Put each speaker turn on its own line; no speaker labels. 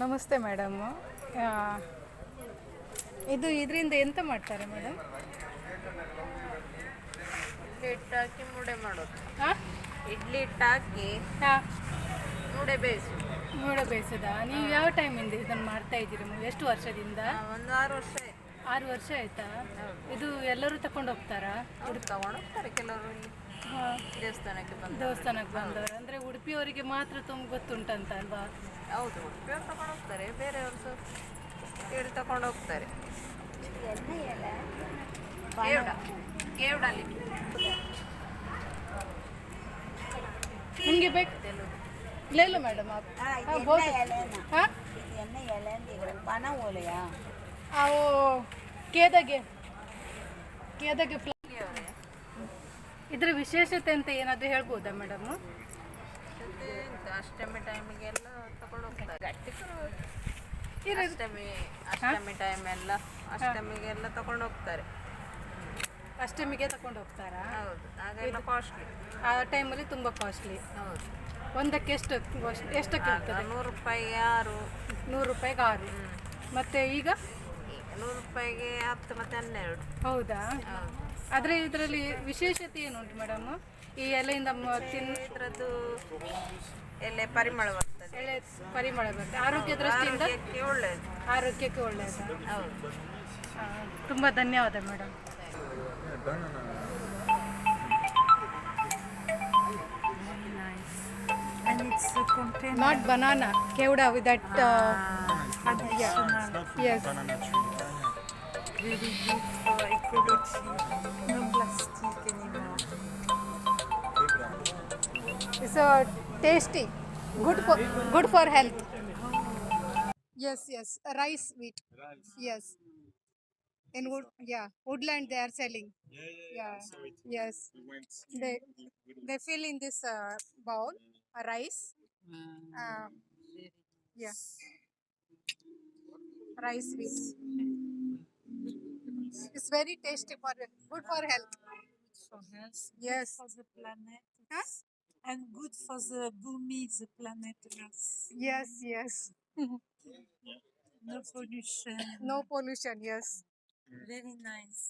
ನಮಸ್ತೆ ಮೇಡಮ್. ಇದು ಇದರಿಂದ ಎಂತ ಮಾಡ್ತಾರೆ ಮೇಡಮ್?
ಇಡ್ಲಿ ಹಿಟ್ಟಾಕಿ ಮುಡೆ ಮಾಡೋದು.
ಹಾಂ
ಇಡ್ಲಿ ಹಿಟ್ಟಾಕಿ
ಹಾಂ
ಮುಡೆ ಬೇಯಿಸೋದು.
ಮೂಡ ಬೇಯಿಸೋದಾ? ನೀವು ಯಾವ ಟೈಮಿಂದ ಇದನ್ನು ಮಾಡ್ತಾ ಇದ್ದೀರಿ? ಎಷ್ಟು ವರ್ಷದಿಂದ?
ಒಂದು 6 ವರ್ಷ ಆಯ್ತು.
6 ವರ್ಷ ಆಯಿತಾ? ಇದು ಎಲ್ಲರೂ ತಗೊಂಡು ಹೋಗ್ತಾರಾ?
ಅವ್ರು ತಗೊಂಡು ಹೋಗ್ತಾರೆ, ಕೆಲವರು ಇಲ್ಲಿ
ಹಾಂ,
ದೇವಸ್ಥಾನಕ್ಕೆ ಬಂದು.
ದೇವಸ್ಥಾನಕ್ಕೆ ಬಂದವರು ಅಂದರೆ ಉಡುಪಿಯವರಿಗೆ ಮಾತ್ರ ತುಂಬ ಗೊತ್ತುಂಟಂತ ಅಲ್ವಾ?
ಹೌದು, ಉಡುಪಿಯವ್ರು ತಗೊಂಡು ಹೋಗ್ತಾರೆ, ಬೇರೆಯವರು ಸಹ ಹೇಳಿ ತಗೊಂಡು ಹೋಗ್ತಾರೆ. ಕೇವಡ ಕೇವಡಲ್ಲಿ
ನಿಮಗೆ ಬೇಕು? ले लो मैडम आप। हाँ बहुत। हाँ वो ಕೇದಾಗೆ ಇದರ ವಿಶೇಷತೆ ಅಂತ ಏನಾದರೂ ಹೇಳ್ಬೋದಾ ಮೇಡಮ್?
ಅಷ್ಟಮಿ ಟೈಮಿಗೆಲ್ಲ ತಗೊಂಡು ಹೋಗ್ತಾರೆ. ಗಟ್ಟಿಕರು ಅಷ್ಟಮಿ ಟೈಮ್ ಎಲ್ಲ ಅಷ್ಟಮಿಗೆಲ್ಲ ತಗೊಂಡು ಹೋಗ್ತಾರೆ.
ಅಷ್ಟಮಿಗೆ ತಗೊಂಡು ಹೋಗ್ತಾರಾ?
ಹೌದು, ಆಗೆಲ್ಲ ಕಾಸ್ಟ್ಲಿ.
ಆ ಟೈಮಲ್ಲಿ ತುಂಬ ಕಾಸ್ಟ್ಲಿ.
ಹೌದು,
ಒಂದಕ್ಕೆ ಎಷ್ಟಕ್ಕೆ ಇರ್ತದೆ?
100 ರೂಪಾಯಿಗೆ 6.
100 ರೂಪಾಯಿಗೆ 6. ಮತ್ತು ಈಗ
100 ರೂಪಾಯಿಗೆ 10 ಮತ್ತು 12.
ಹೌದಾ? ಆದರೆ ಇದರಲ್ಲಿ ವಿಶೇಷತೆ ಏನುಂಟು ಮೇಡಮ್? ಈ ಎಲೆಯಿಂದ
ಇದರದ್ದು ಎಲೆ ಪರಿಮಳ ಬರ್ತದೆ.
ಎಲೆ ಪರಿಮಳ ಬರ್ತದೆ, ಆರೋಗ್ಯ ದೃಷ್ಟಿಯಿಂದ
ಒಳ್ಳೆಯದು.
ಆರೋಗ್ಯಕ್ಕೆ ಒಳ್ಳೆಯದು.
ಹೌದು.
ತುಂಬ ಧನ್ಯವಾದ madam.
And it's a container.
Not banana, kevda with that. Yes.
Banana tree. Very good for ecology. No plastic anymore.
It's tasty, good for health. Yes, rice wheat. Yes, in woodland they are selling. Yeah. Yes, they fill in this bowl rice. Yeah, rice wheat. It's very tasty, good for health.
For health.
Yes.
For the planet.
Huh?
And good for the Bhumi, the planet Earth.
Yes.
No pollution.
No pollution. Yes.
Very nice.